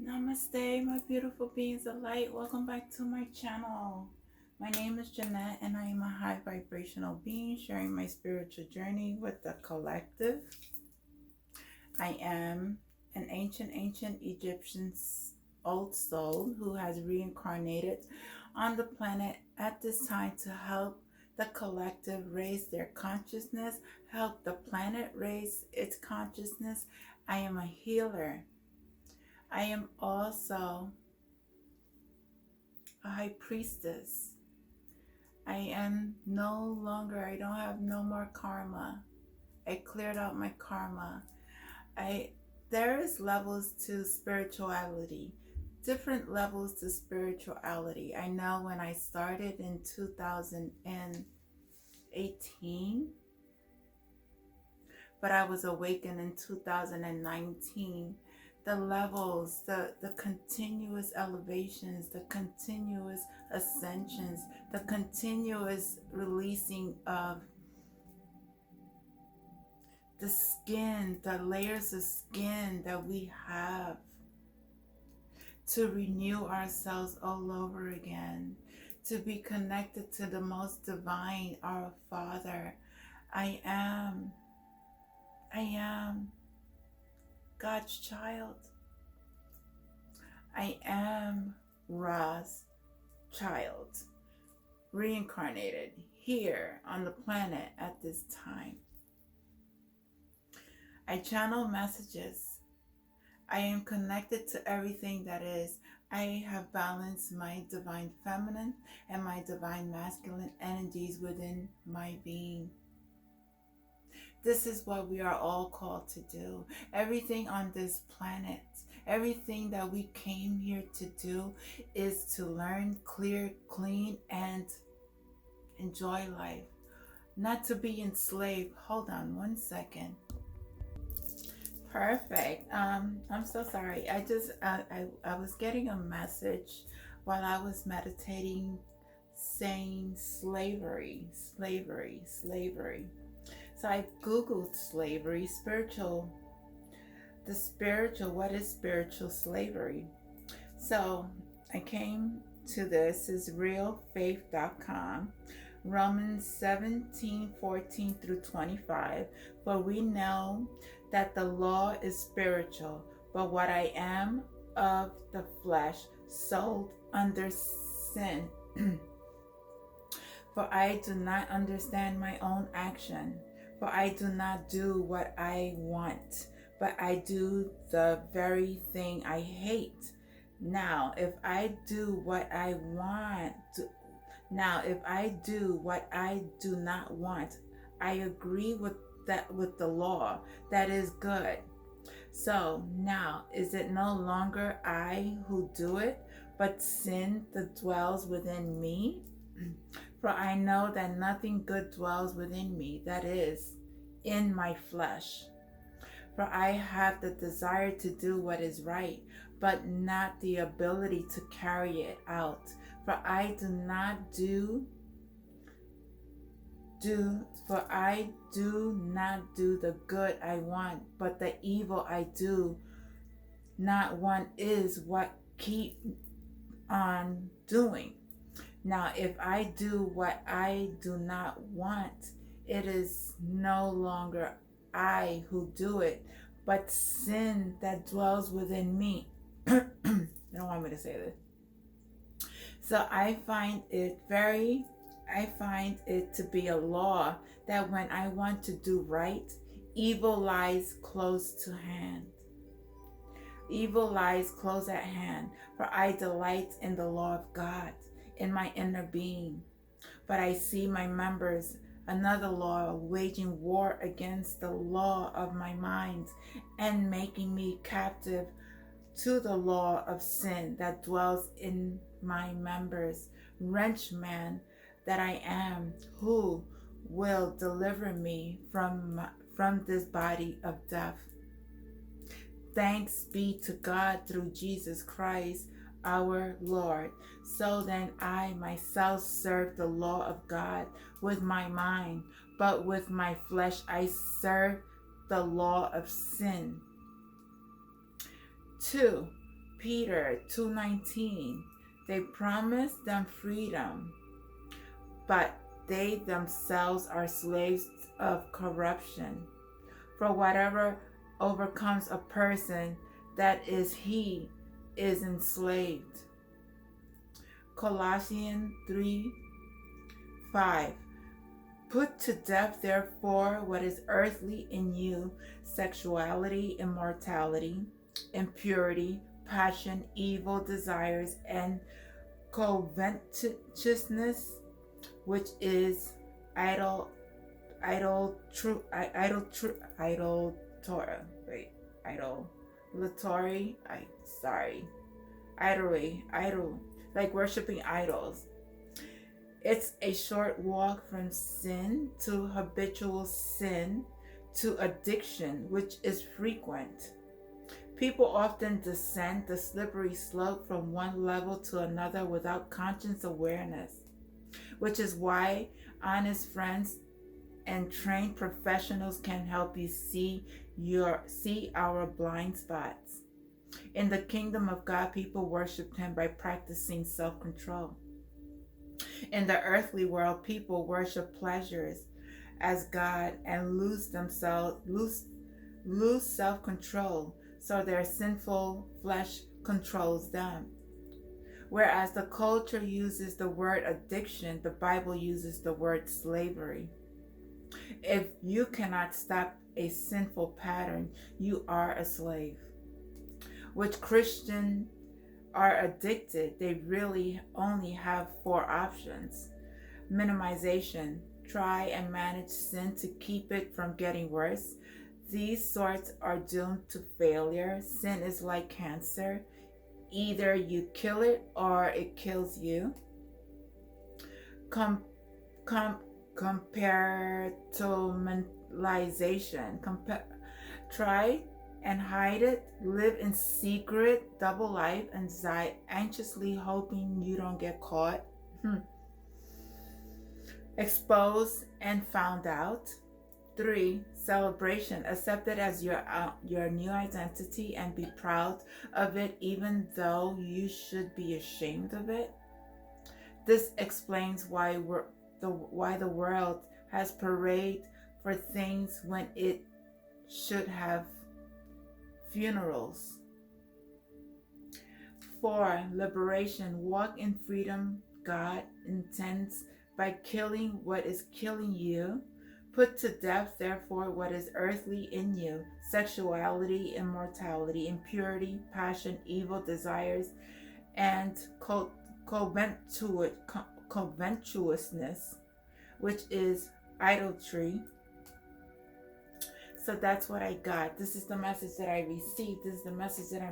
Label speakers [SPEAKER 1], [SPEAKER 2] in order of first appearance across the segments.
[SPEAKER 1] Namaste, my beautiful beings of light. Welcome back to my channel. My name is Jeanette, and I am a high vibrational being sharing my spiritual journey with the collective. I am an ancient Egyptian old soul who has reincarnated on the planet at this time to help the collective raise their consciousness, help the planet raise its consciousness. I am a healer. I am also a high priestess. I am no longer, I don't have no more karma. I cleared out my karma. There is levels to spirituality, different levels to spirituality. I know when I started in 2018, but I was awakened in 2019. The levels, the continuous elevations, the continuous ascensions, the continuous releasing of the skin, the layers of skin that we have to renew ourselves all over again, to be connected to the most divine, our Father. I am God's child. I am Ra's child, reincarnated here on the planet at this time. I channel messages. I am connected to everything that is. I have balanced my divine feminine and my divine masculine energies within my being. This is what we are all called to do. Everything on this planet, everything that we came here to do is to learn, clear, clean, and enjoy life. Not to be enslaved. Hold on one second. Perfect. I'm so sorry. I was getting a message while I was meditating saying slavery. So I Googled slavery, what is spiritual slavery? So I came to this is realfaith.com, Romans 17:14 through 25. For we know that the law is spiritual, but what I am of the flesh, sold under sin. For I do not understand my own action. For I do not do what I want, but I do the very thing I hate. Now, if I do what I do not want, I agree with the law that is good. So now, is it no longer I who do it, but sin that dwells within me? For I know that nothing good dwells within me, that is, in my flesh. For I have the desire to do what is right, but not the ability to carry it out. For I do not do the good I want, but the evil I do not want is what keep on doing. Now, if I do what I do not want, it is no longer I who do it, but sin that dwells within me. You don't want me to say this. So I find it to be a law that when I want to do right, evil lies close to hand. Evil lies close at hand, for I delight in the law of God in my inner being. But I see my members, another law, waging war against the law of my mind and making me captive to the law of sin that dwells in my members. Wretched man that I am, who will deliver me from this body of death? Thanks be to God through Jesus Christ our Lord. So then I myself serve the law of God with my mind, but with my flesh I serve the law of sin. 2. Peter 2:19, they promised them freedom, but they themselves are slaves of corruption. For whatever overcomes a person, that is, he is enslaved. Colossians 3:5. Put to death, therefore, what is earthly in you: sexuality, immorality, impurity, passion, evil desires, and covetousness, which is idol, idol, true, idol, true, idol, Torah. Wait, idolatory. Idol, like worshiping idols. It's a short walk from sin to habitual sin to addiction, which is frequent. People often descend the slippery slope from one level to another without conscious awareness, which is why honest friends and trained professionals can help you see our blind spots. In the kingdom of God, people worship Him by practicing self-control. In the earthly world, people worship pleasures as God and lose self-control, so their sinful flesh controls them. Whereas the culture uses the word addiction, the Bible uses the word slavery. If you cannot stop a sinful pattern, you are a slave. Which Christians are addicted, they really only have 4 options. Minimization, try and manage sin to keep it from getting worse. These sorts are doomed to failure. Sin is like cancer. Either you kill it or it kills you. Compartmentalization. Try and hide it, live in secret, double life, anxiously hoping you don't get caught. Exposed and found out. 3, celebration, accept it as your new identity and be proud of it, even though you should be ashamed of it. This explains why the world has parade for things when it should have funerals. 4, liberation, walk in freedom. God intends by killing what is killing you. Put to death, therefore, what is earthly in you: sexuality, immorality, impurity, passion, evil desires, and covetousness, which is idolatry. So that's what I got. This is the message that I received. This is the message that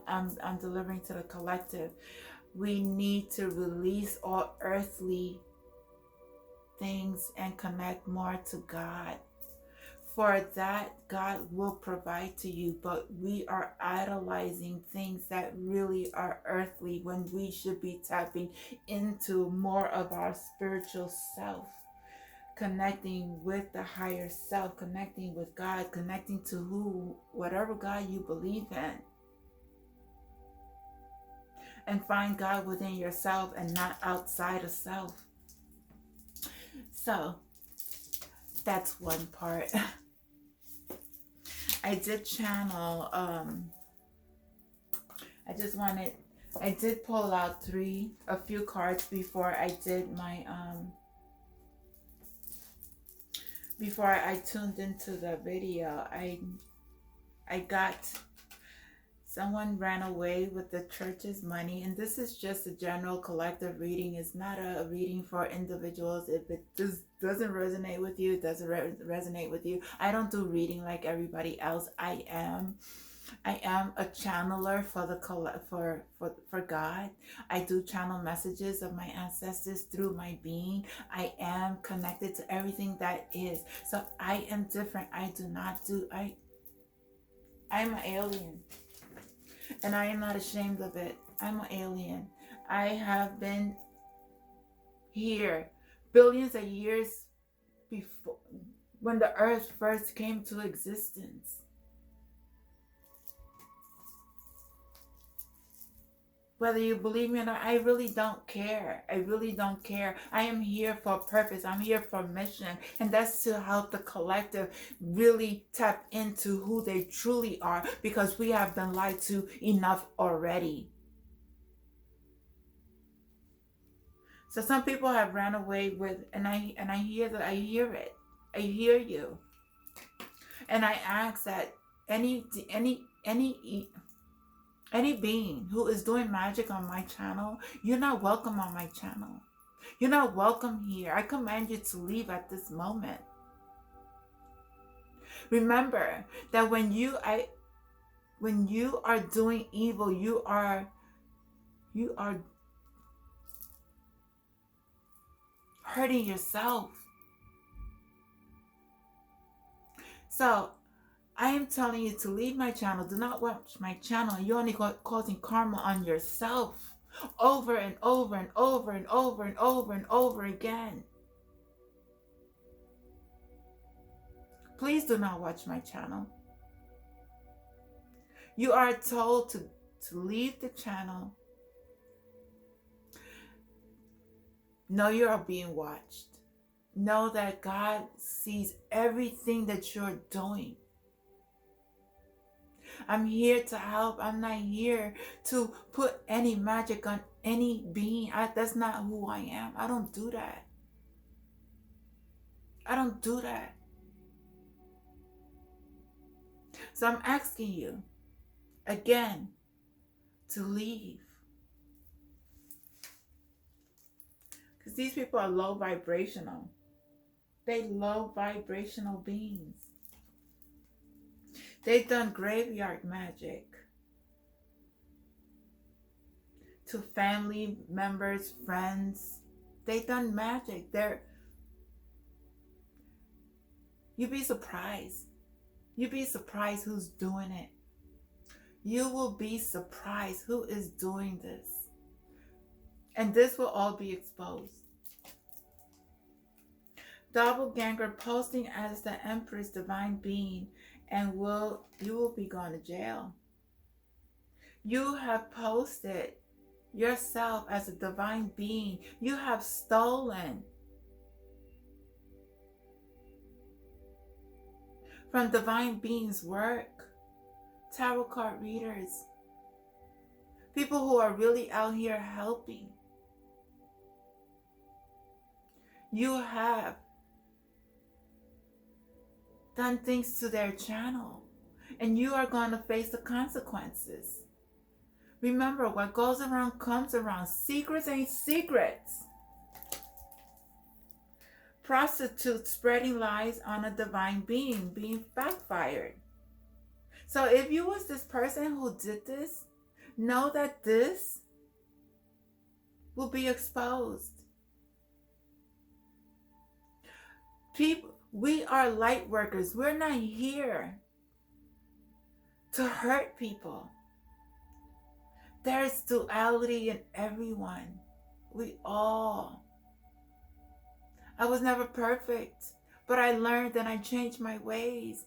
[SPEAKER 1] I'm delivering to the collective. We need to release all earthly things and connect more to God. For that, God will provide to you, but we are idolizing things that really are earthly when we should be tapping into more of our spiritual self, connecting with the higher self, connecting with God, connecting to whatever God you believe in. And find God within yourself and not outside of self. So, that's one part. I did channel, I did pull out a few cards before I did my, before I tuned into the video. I got, someone ran away with the church's money, and this is just a general collective reading. It's not a reading for individuals. If it doesn't resonate with you, it doesn't resonate with you. I don't do reading like everybody else. I am a channeler for God. I do channel messages of my ancestors through my being. I am connected to everything that is. So I am different. I'm an alien. And I am not ashamed of it. I'm an alien. I have been here billions of years before, when the earth first came to existence. Whether you believe me or not, I really don't care. I really don't care. I am here for a purpose. I'm here for a mission. And that's to help the collective really tap into who they truly are, because we have been lied to enough already. So some people have ran away with, and I hear that, I hear it. I hear you. And I ask that any being who is doing magic on my channel, you're not welcome on my channel. You're not welcome here. I command you to leave at this moment. Remember that when you are doing evil, you are hurting yourself. So I am telling you to leave my channel. Do not watch my channel. You're only causing karma on yourself over and over and over and over and over and over again. Please do not watch my channel. You are told to leave the channel. Know you are being watched. Know that God sees everything that you're doing. I'm here to help. I'm not here to put any magic on any being. That's not who I am. I don't do that. I don't do that. So I'm asking you again to leave. Because these people are low vibrational. They low vibrational beings. They've done graveyard magic to family members, friends. They've done magic. You'd be surprised. You'd be surprised who's doing it. You will be surprised who is doing this. And this will all be exposed. Doppelganger posting as the Empress divine being, and you will be going to jail. You have posted yourself as a divine being. You have stolen from divine beings' work. Tarot card readers, people who are really out here helping. You have done things to their channel, and you are going to face the consequences. Remember, what goes around comes around. Secrets ain't secrets. Prostitutes spreading lies on a divine being being backfired. So if you was this person who did this, know that this will be exposed. People, we are light workers. We're not here to hurt people. There's duality in everyone. I was never perfect, but I learned and I changed my ways.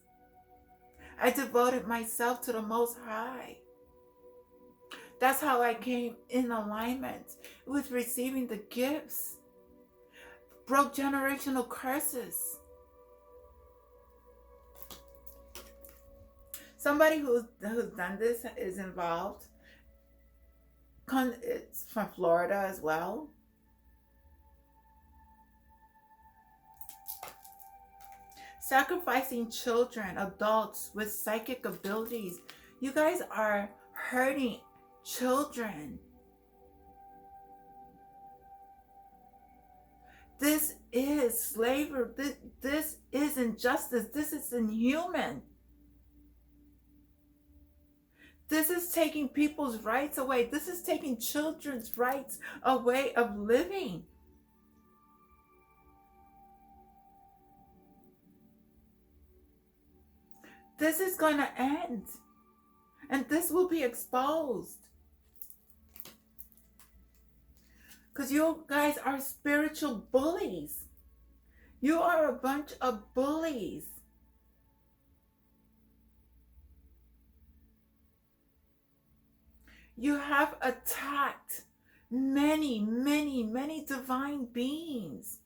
[SPEAKER 1] I devoted myself to the Most High. That's how I came in alignment with receiving the gifts. Broke generational curses. Somebody who's done this is involved. It's from Florida as well. Sacrificing children, adults with psychic abilities. You guys are hurting children. This is slavery. This is injustice. This is inhuman. This is taking people's rights away. This is taking children's rights away of living. This is going to end. And this will be exposed. Because you guys are spiritual bullies. You are a bunch of bullies. You have attacked many, many, many divine beings.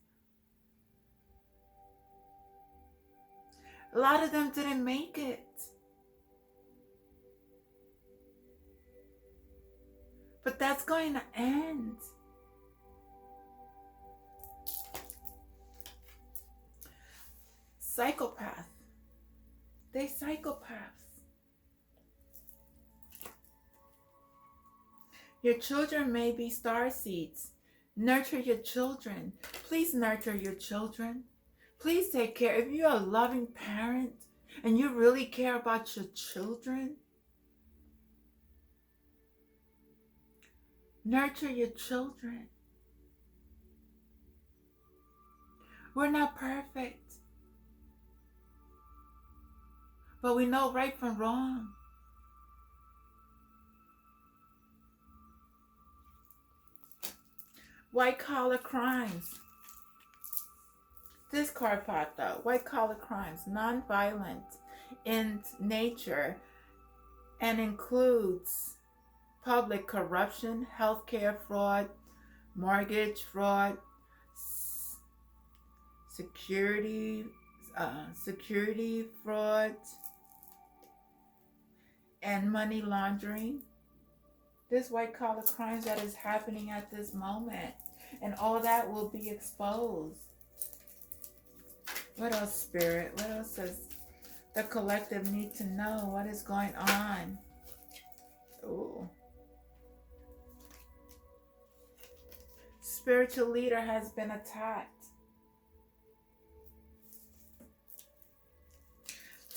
[SPEAKER 1] A lot of them didn't make it. But that's going to end. Psychopath. They psychopaths. Your children may be star seeds. Nurture your children. Please nurture your children. Please take care. If you're a loving parent and you really care about your children, nurture your children. We're not perfect, but we know right from wrong. White collar crimes. This card popped out. White collar crimes, non-violent in nature, and includes public corruption, healthcare fraud, mortgage fraud, security fraud, and money laundering. This white collar crimes that is happening at this moment, and all that will be exposed. What else, Spirit? What else does the collective need to know? What is going on? Ooh. Spiritual leader has been attacked.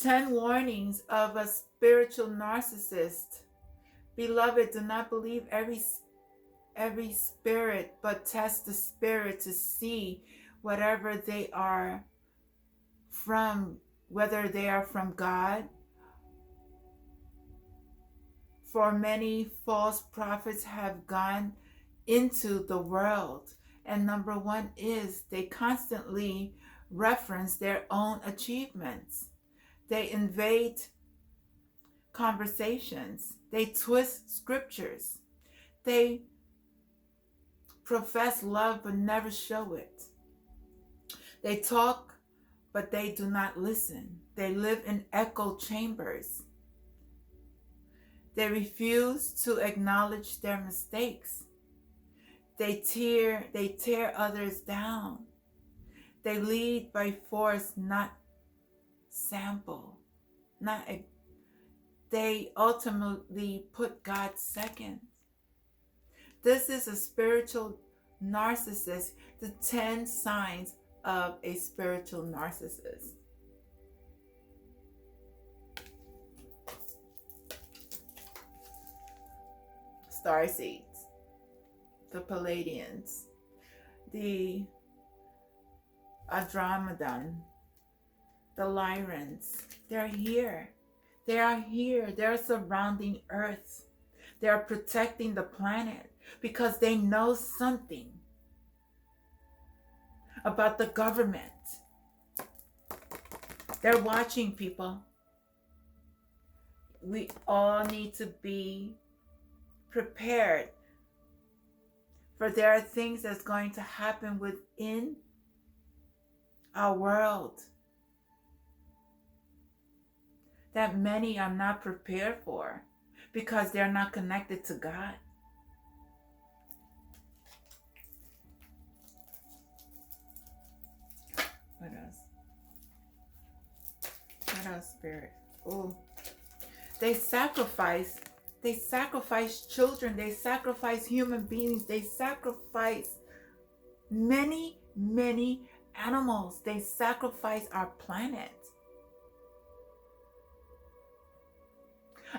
[SPEAKER 1] 10 warnings of a spiritual narcissist. Beloved, do not believe every spirit, but test the spirit to see whatever they are from, whether they are from God. For many false prophets have gone into the world, and number one is they constantly reference their own achievements. They invade conversations. They twist scriptures. They profess love but never show it. They talk but they do not listen. They live in echo chambers. They refuse to acknowledge their mistakes. They tear others down. They lead by force, not sample. They ultimately put God second. This is a spiritual narcissist. The 10 signs of a spiritual narcissist. Starseeds, the Palladians, the Andromedon, the Lyrans. They're here. They are here. They're surrounding Earth. They are protecting the planet because they know something about the government. They're watching, people. We all need to be prepared, for there are things that's going to happen within our world that many are not prepared for because they're not connected to God. What else? What else, Spirit? Oh, they sacrifice children. They sacrifice human beings. They sacrifice many, many animals. They sacrifice our planet.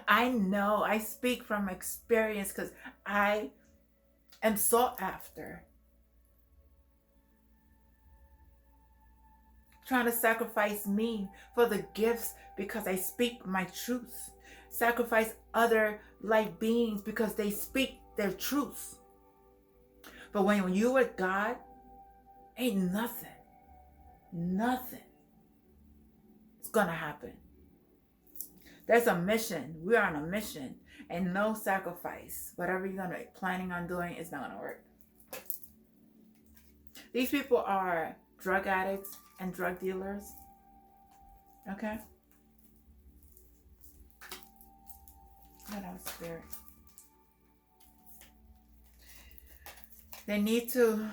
[SPEAKER 1] I know, I speak from experience because I am sought after. Trying to sacrifice me for the gifts because I speak my truth. Sacrifice other light beings because they speak their truth. But when you with God, ain't nothing is gonna happen. There's a mission. We're on a mission. and no sacrifice. Whatever you're gonna planning on doing is not gonna work. These people are drug addicts and drug dealers. Okay? What else, Spirit? They need to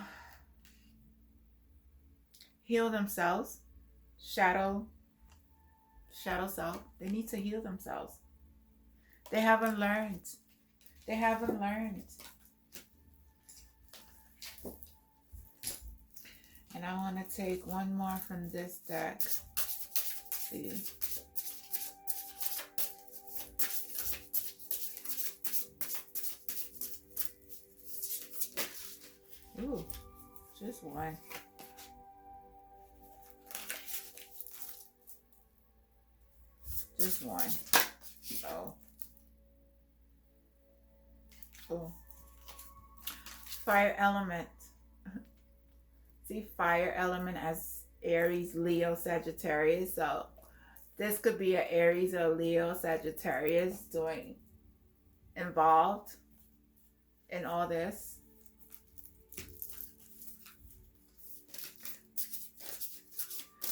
[SPEAKER 1] heal themselves. Shadow self. They need to heal themselves. They haven't learned. They haven't learned. And I want to take one more from this deck. See. Ooh, just one. Just one. Oh. Fire element. See, fire element as Aries, Leo, Sagittarius. So this could be an Aries or Leo, Sagittarius involved in all this.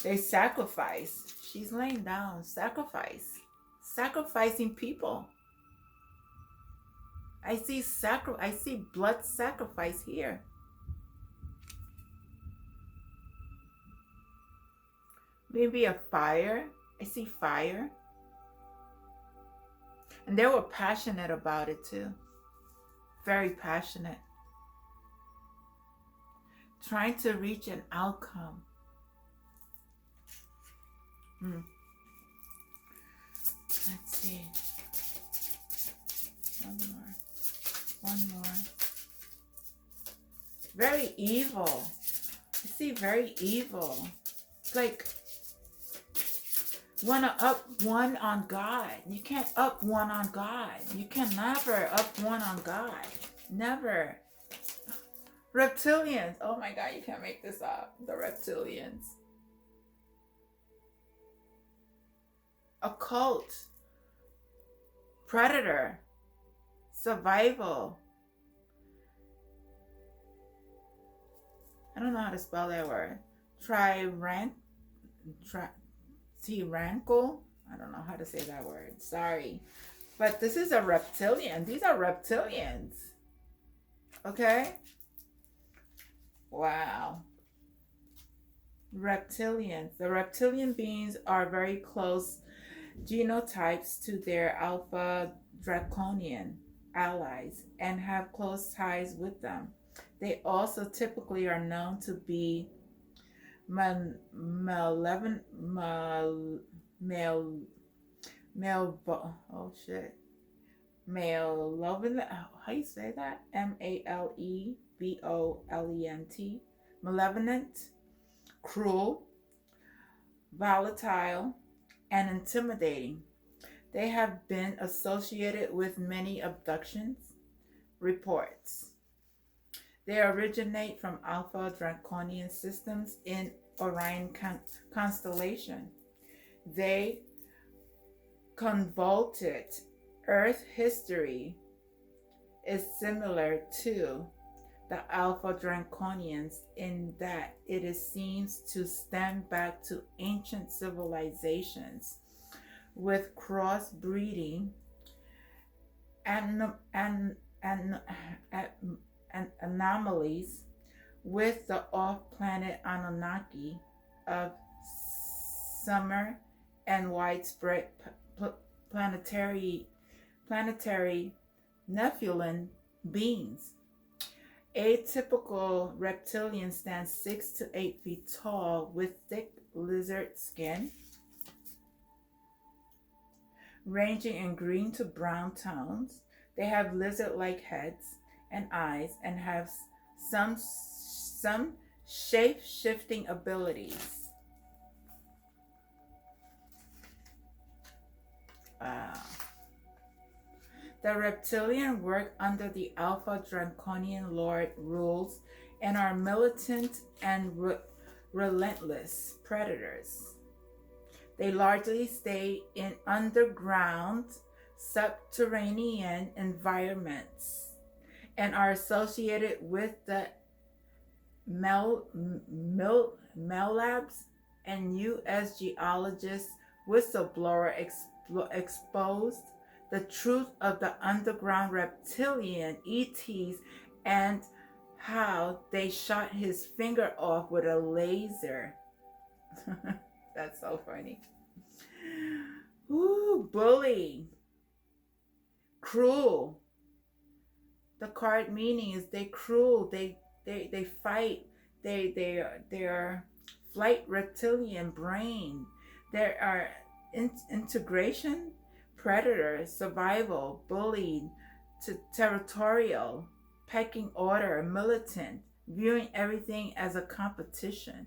[SPEAKER 1] They sacrifice. She's laying down. Sacrifice. Sacrificing people. I see blood sacrifice here. Maybe a fire. I see fire. And they were passionate about it too. Very passionate. Trying to reach an outcome. Let's see. One more. Very evil. I see very evil. It's like want to up one on God. You can't up one on God. You can never up one on God. Never. Reptilians. Oh my God, you can't make this up. The reptilians. Occult. Predator. Survival. I don't know how to spell that word. Tyrannical. I don't know how to say that word. Sorry. But this is a reptilian. These are reptilians. Okay? Wow. Reptilians. The reptilian beings are very close genotypes to their alpha draconian allies and have close ties with them. They also typically are known to be malevolent, how you say that? malevolent, malevolent, cruel, volatile, and intimidating. They have been associated with many abductions reports. They originate from Alpha Draconian systems in Orion constellation. They convoluted Earth history is similar to the Alpha Draconians in that it seems to stem back to ancient civilizations with crossbreeding and anomalies with the off-planet Anunnaki of summer and widespread planetary Nephilim beings. Atypical reptilian stands 6 to 8 feet tall with thick lizard skin, ranging in green to brown tones. They have lizard-like heads and eyes and have some shape-shifting abilities. The reptilian work under the Alpha Draconian Lord rules and are militant and relentless predators. They largely stay in underground subterranean environments and are associated with the Labs and U.S. geologist whistleblower exposed the truth of the underground reptilian ETs and how they shot his finger off with a laser. That's so funny. Ooh, bully. Cruel. The card meaning is they cruel, they fight, they're flight reptilian brain. There are integration, predator, survival, bullied, territorial, pecking order, militant, viewing everything as a competition.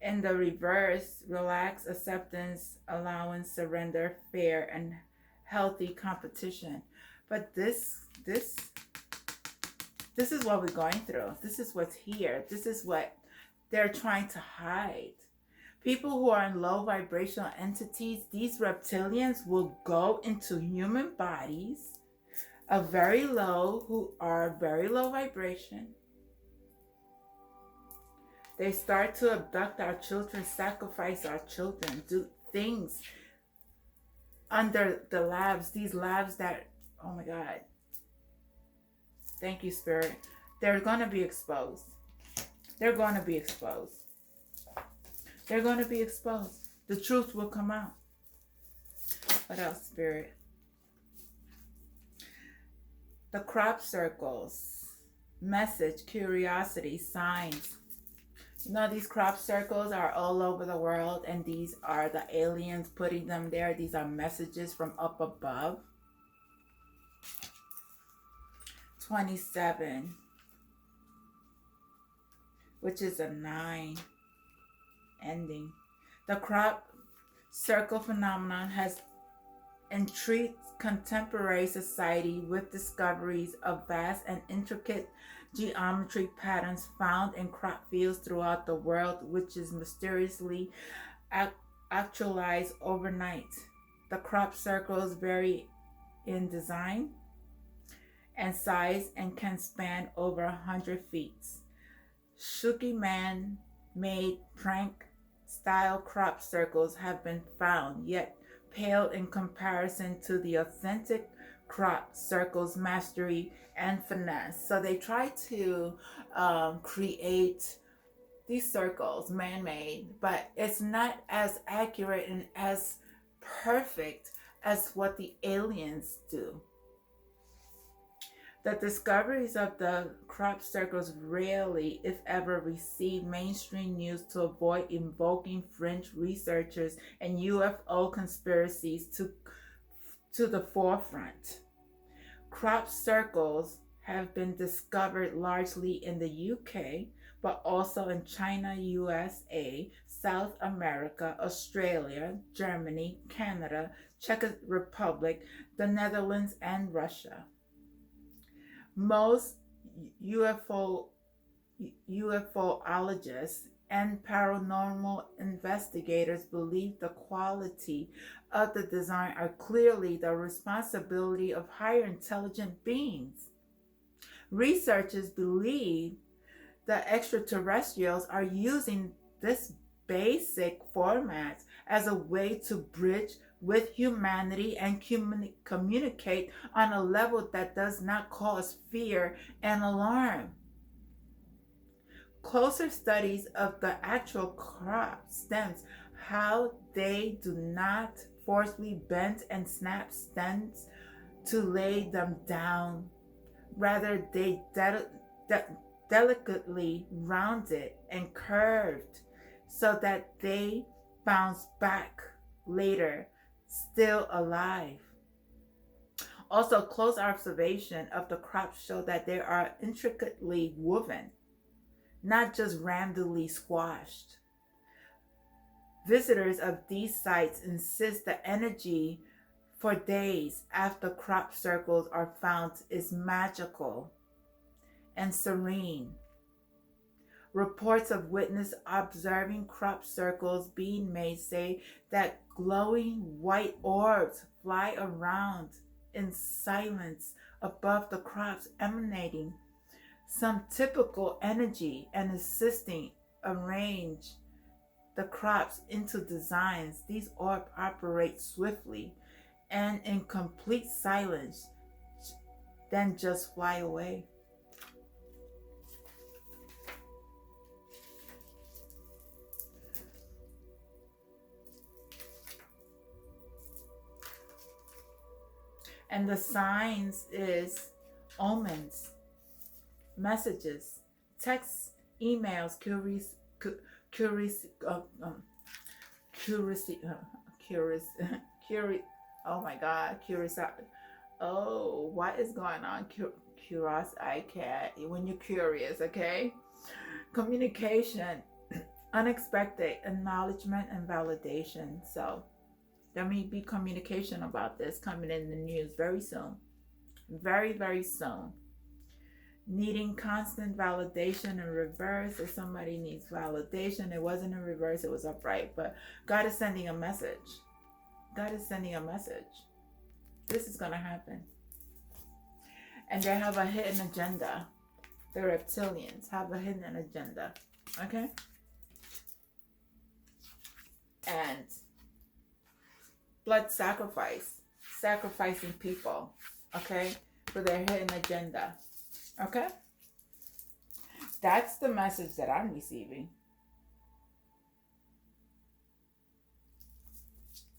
[SPEAKER 1] In the reverse, relaxed acceptance, allowance, surrender, fair, and healthy competition. But this is what we're going through. This is what's here. This is what they're trying to hide. People who are in low vibrational entities, these reptilians will go into human bodies who are very low vibration. They start to abduct our children, sacrifice our children, do things under the labs, these labs that, oh my God. Thank you, Spirit. They're going to be exposed. They're going to be exposed. They're going to be exposed. The truth will come out. What else, Spirit? The crop circles. Message, curiosity, signs. You know, these crop circles are all over the world, and these are the aliens putting them there. These are messages from up above. 27, which is a 9 ending. The crop circle phenomenon has intrigued contemporary society with discoveries of vast and intricate geometry patterns found in crop fields throughout the world, which is mysteriously actualized overnight. The crop circles vary in design and size and can span over 100 feet. Shuki man-made prank-style crop circles have been found, yet pale in comparison to the authentic crop circles' mastery and finesse. So they try to create these circles, man-made, but it's not as accurate and as perfect as what the aliens do. The discoveries of the crop circles rarely, if ever, receive mainstream news to avoid invoking fringe researchers and UFO conspiracies to the forefront. Crop circles have been discovered largely in the UK, but also in China, USA, South America, Australia, Germany, Canada, Czech Republic, the Netherlands, and Russia. Most UFOologists and paranormal investigators believe the quality of the design are clearly the responsibility of higher intelligent beings. Researchers believe the extraterrestrials are using this basic format as a way to bridge with humanity and communicate on a level that does not cause fear and alarm. Closer studies of the actual crop stems, how they do not forcibly bend and snap stems to lay them down. Rather, they delicately rounded and curved so that they bounce back later, still alive. Also, close observation of the crops show that they are intricately woven, not just randomly squashed. Visitors of these sites insist the energy for days after crop circles are found is magical and serene. Reports of witness observing crop circles being made say that glowing white orbs fly around in silence above the crops, emanating some typical energy and assisting arrange the crops into designs. These orbs operate swiftly and in complete silence, then just fly away. And the signs is omens, messages, texts, emails, curious, oh my God, curious. Oh, what is going on? Curious, I can't. When you're curious, okay? Communication, unexpected acknowledgement and validation. So there may be communication about this coming in the news very soon. Very, very soon. Needing constant validation in reverse. If somebody needs validation, it wasn't in reverse, it was upright. But God is sending a message. God is sending a message. This is going to happen. And they have a hidden agenda. The reptilians have a hidden agenda. Okay? And blood sacrifice. Sacrificing people. Okay? For their hidden agenda. Okay? That's the message that I'm receiving.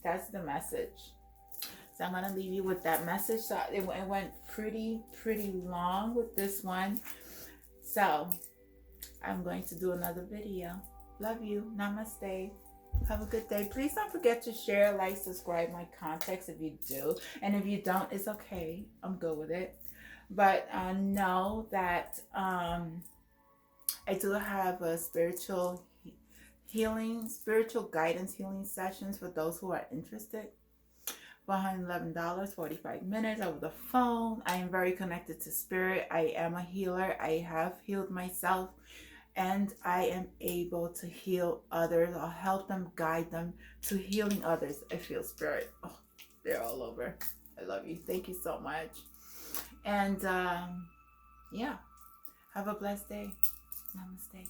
[SPEAKER 1] That's the message. So I'm going to leave you with that message. So it went pretty long with this one. So I'm going to do another video. Love you. Namaste. Have a good day. Please don't forget to share, like, subscribe my contacts if you do. And if you don't, it's okay. I'm good with it. But know that I do have a spiritual healing, spiritual guidance healing sessions for those who are interested. $111, 45 minutes over the phone. I am very connected to spirit. I am a healer. I have healed myself. And I am able to heal others. I'll help them, guide them to healing others. I feel spirit. Oh, they're all over. I love you. Thank you so much. And yeah, have a blessed day. Namaste.